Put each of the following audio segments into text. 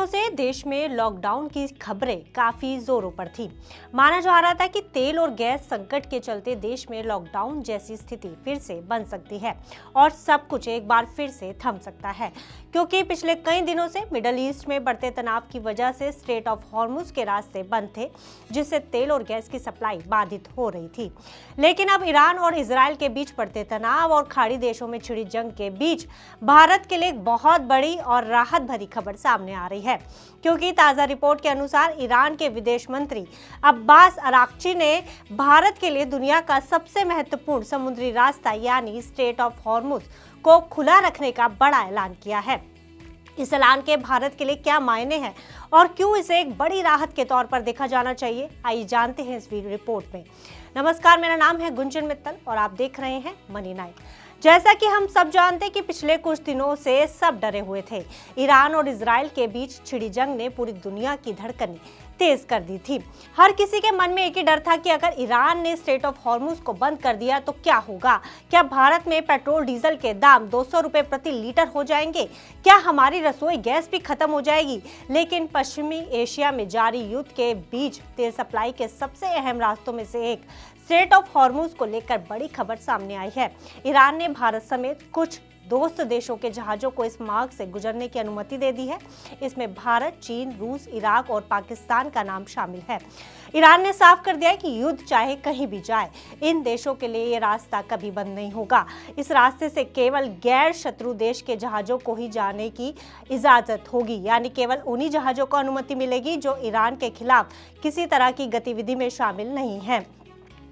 दिनों से देश में लॉकडाउन की खबरें काफी जोरों पर थी। माना जा रहा था कि तेल और गैस संकट के चलते देश में लॉकडाउन जैसी स्थिति फिर से बन सकती है और सब कुछ एक बार फिर से थम सकता है, क्योंकि पिछले कई दिनों से मिडल ईस्ट में बढ़ते तनाव की वजह से स्ट्रेट ऑफ हॉर्मुज के रास्ते बंद थे, जिससे तेल और गैस की सप्लाई बाधित हो रही थी। लेकिन अब ईरान और इजराइल के बीच बढ़ते तनाव और खाड़ी देशों में छिड़ी जंग के बीच भारत के लिए एक बहुत बड़ी और राहत भरी खबर सामने आ रही है, क्योंकि ताजा रिपोर्ट के अनुसार ईरान के विदेश मंत्री अब्बास अराक्ची ने भारत के लिए दुनिया का सबसे महत्वपूर्ण समुद्री रास्ता यानी स्ट्रेट ऑफ हॉर्मुज को खुला रखने का बड़ा ऐलान किया है। इस ऐलान के भारत के लिए क्या मायने हैं और क्यों इसे एक बड़ी राहत के तौर पर देखा जाना चाहिए, आइए जानते हैं इस रिपोर्ट में। नमस्कार, मेरा नाम है गुंजन मित्तल और आप देख रहे हैं मनी नाइट। जैसा कि हम सब जानते हैं कि पिछले कुछ दिनों से सब डरे हुए थे। ईरान और इजराइल के बीच छिड़ी जंग ने पूरी दुनिया की धड़कनें तेज कर दी थी। हर किसी के मन में एक ही डर था कि अगर ईरान ने स्ट्रेट ऑफ हॉर्मुज को बंद कर दिया तो क्या होगा। क्या भारत में पेट्रोल डीजल के दाम 200 रुपए प्रति लीटर हो जाएंगे? क्या हमारी रसोई गैस भी खत्म हो जाएगी? लेकिन पश्चिमी एशिया में जारी युद्ध के बीच तेल सप्लाई के सबसे अहम रास्तों में से एक स्ट्रेट ऑफ हॉर्मुज को लेकर बड़ी खबर सामने आई है। ईरान ने भारत समेत कुछ दोस्त देशों के जहाजों को इस मार्ग से गुजरने की अनुमति दे दी है। इसमें भारत, चीन, रूस, इराक और पाकिस्तान का नाम शामिल है। ईरान ने साफ कर दिया है कि युद्ध चाहे कहीं भी जाए, इन देशों के लिए ये रास्ता कभी बंद नहीं होगा। इस रास्ते से केवल गैर शत्रु देश के जहाजों को ही जाने की इजाजत होगी, यानी केवल उन्हीं जहाजों को अनुमति मिलेगी जो ईरान के खिलाफ किसी तरह की गतिविधि में शामिल नहीं है।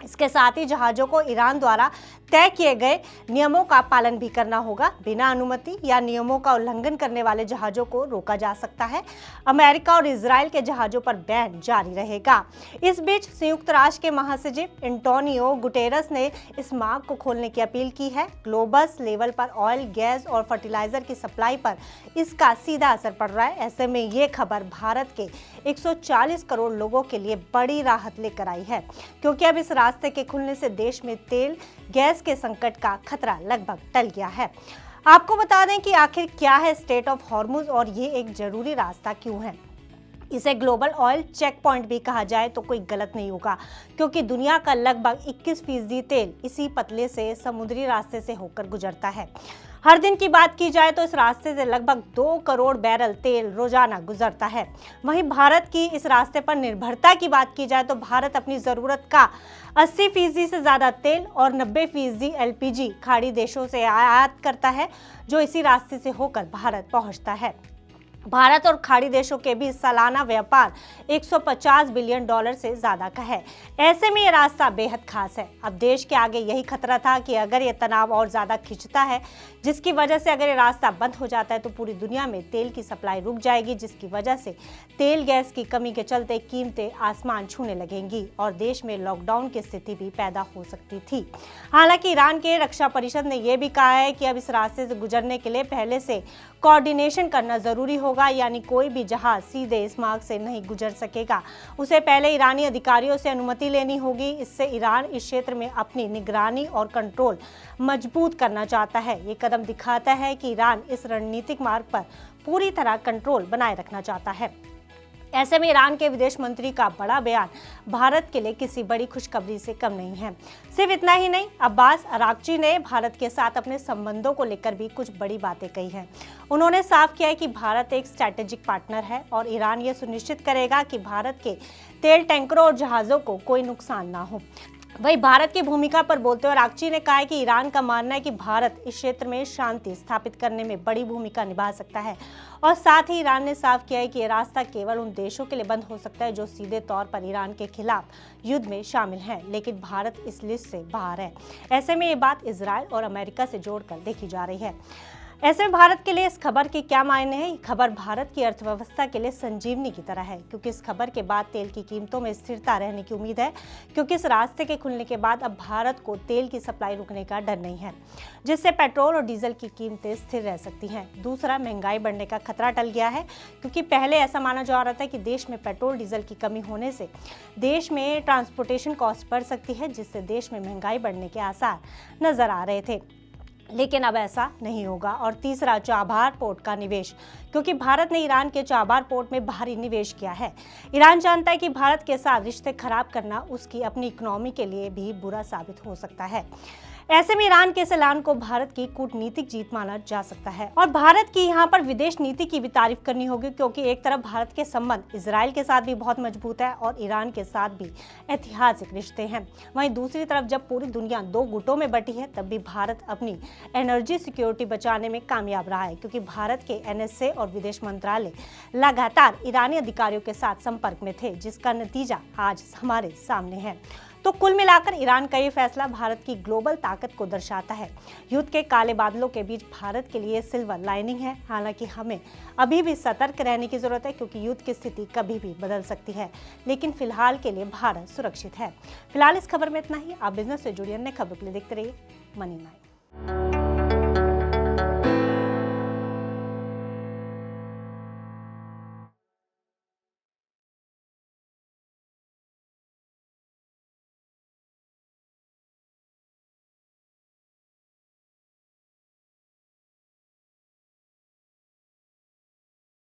इसके साथ ही जहाजों को ईरान द्वारा तय किए गए नियमों का पालन भी करना होगा। बिना अनुमति या नियमों का उल्लंघन करने वाले जहाजों को रोका जा सकता है। अमेरिका और इजराइल के जहाजों पर बैन जारी रहेगा। इस बीच संयुक्त राष्ट्र के महासचिव एंटोनियो गुटेरस ने इस मार्ग को खोलने की अपील की है। ग्लोबल लेवल पर ऑयल, गैस और फर्टिलाइजर की सप्लाई पर इसका सीधा असर पड़ रहा है। ऐसे में ये खबर भारत के 140 करोड़ लोगों के लिए बड़ी राहत लेकर आई है, क्योंकि अब इस रास्ते के खुलने से देश में तेल गैस के संकट का खतरा लगभग टल गया है। आपको बता दें कि आखिर क्या है स्ट्रेट ऑफ हॉर्मुज और ये एक जरूरी रास्ता क्यों है। इसे ग्लोबल ऑयल चेक पॉइंट भी कहा जाए तो कोई गलत नहीं होगा, क्योंकि दुनिया का लगभग 21% तेल इसी पतले से समुद्री रास्ते से होकर गुजरता है। हर दिन की बात की जाए तो इस रास्ते से लगभग 2 करोड़ बैरल तेल रोजाना गुजरता है। वहीं भारत की इस रास्ते पर निर्भरता की बात की जाए तो भारत अपनी जरूरत का 80% से ज्यादा तेल और 90% LPG खाड़ी देशों से आयात करता है, जो इसी रास्ते से होकर भारत पहुंचता है। भारत और खाड़ी देशों के बीच सालाना व्यापार 150 बिलियन डॉलर से ज्यादा का है। ऐसे में ये रास्ता बेहद खास है। अब देश के आगे यही खतरा था कि अगर ये तनाव और ज्यादा खिंचता है, जिसकी वजह से अगर ये रास्ता बंद हो जाता है तो पूरी दुनिया में तेल की सप्लाई रुक जाएगी, जिसकी वजह से तेल गैस की कमी के चलते कीमतें आसमान छूने लगेंगी और देश में लॉकडाउन की स्थिति भी पैदा हो सकती थी। हालांकि ईरान के रक्षा परिषद ने यह भी कहा है कि अब इस रास्ते से गुजरने के लिए पहले से कोऑर्डिनेशन करना जरूरी होगा, यानी कोई भी जहाज सीधे इस मार्ग से नहीं गुजर सकेगा। उसे पहले ईरानी अधिकारियों से अनुमति लेनी होगी। इससे ईरान इस क्षेत्र में अपनी निगरानी और कंट्रोल मजबूत करना चाहता है। ये कदम दिखाता है कि ईरान इस रणनीतिक मार्ग पर पूरी तरह कंट्रोल बनाए रखना चाहता है। ऐसे में ईरान के विदेश मंत्री का बड़ा बयान भारत के लिए किसी बड़ी खुशखबरी से कम नहीं है। सिर्फ इतना ही नहीं, अब्बास अराक्ची ने भारत के साथ अपने संबंधों को लेकर भी कुछ बड़ी बातें कही हैं। उन्होंने साफ किया है कि भारत एक स्ट्रैटेजिक पार्टनर है और ईरान ये सुनिश्चित करेगा कि भारत के तेल टैंकरों और जहाज़ों को कोई नुकसान ना हो। वही भारत की भूमिका पर बोलते हुए अराक्ची ने कहा है कि ईरान का मानना है कि भारत इस क्षेत्र में शांति स्थापित करने में बड़ी भूमिका निभा सकता है और साथ ही ईरान ने साफ किया है कि यह रास्ता केवल उन देशों के लिए बंद हो सकता है जो सीधे तौर पर ईरान के खिलाफ युद्ध में शामिल हैं, लेकिन भारत इस लिस्ट से बाहर है। ऐसे में ये बात इजराइल और अमेरिका से जोड़कर देखी जा रही है। ऐसे में भारत के लिए इस खबर के क्या मायने हैं? खबर भारत की अर्थव्यवस्था के लिए संजीवनी की तरह है, क्योंकि इस खबर के बाद तेल की कीमतों में स्थिरता रहने की उम्मीद है, क्योंकि इस रास्ते के खुलने के बाद अब भारत को तेल की सप्लाई रुकने का डर नहीं है, जिससे पेट्रोल और डीजल की कीमतें स्थिर रह सकती हैं। दूसरा, महंगाई बढ़ने का खतरा टल गया है, क्योंकि पहले ऐसा माना जा रहा था कि देश में पेट्रोल डीजल की कमी होने से देश में ट्रांसपोर्टेशन कॉस्ट बढ़ सकती है, जिससे देश में महंगाई बढ़ने के आसार नजर आ रहे थे। लेकिन अब ऐसा नहीं होगा। और तीसरा, चाबहार पोर्ट का निवेश, क्योंकि भारत ने ईरान के चाबहार पोर्ट में भारी निवेश किया है। ईरान जानता है कि भारत के साथ रिश्ते खराब करना उसकी अपनी इकोनॉमी के लिए भी बुरा साबित हो सकता है। ऐसे में ईरान के इस ऐलान को भारत की कूटनीतिक जीत माना जा सकता है। और भारत की यहाँ पर विदेश नीति की भी तारीफ करनी होगी, क्योंकि एक तरफ भारत के संबंध इजराइल के साथ भी बहुत मजबूत है और ईरान के साथ भी ऐतिहासिक रिश्ते हैं। वहीं दूसरी तरफ जब पूरी दुनिया दो गुटों में बटी है, तब भी भारत अपनी एनर्जी सिक्योरिटी बचाने में कामयाब रहा है, क्योंकि भारत के एनएसए और विदेश मंत्रालय लगातार ईरानी अधिकारियों के साथ संपर्क में थे, जिसका नतीजा आज हमारे सामने है। तो कुल मिलाकर ईरान का ये फैसला भारत की ग्लोबल ताकत को दर्शाता है। युद्ध के काले बादलों के बीच भारत के लिए सिल्वर लाइनिंग है। हालांकि हमें अभी भी सतर्क रहने की जरूरत है, क्योंकि युद्ध की स्थिति कभी भी बदल सकती है, लेकिन फिलहाल के लिए भारत सुरक्षित है। फिलहाल इस खबर में इतना ही। आप बिजनेस से जुड़ी अन्य खबरों के लिए देखते रहिए मनी नाइन।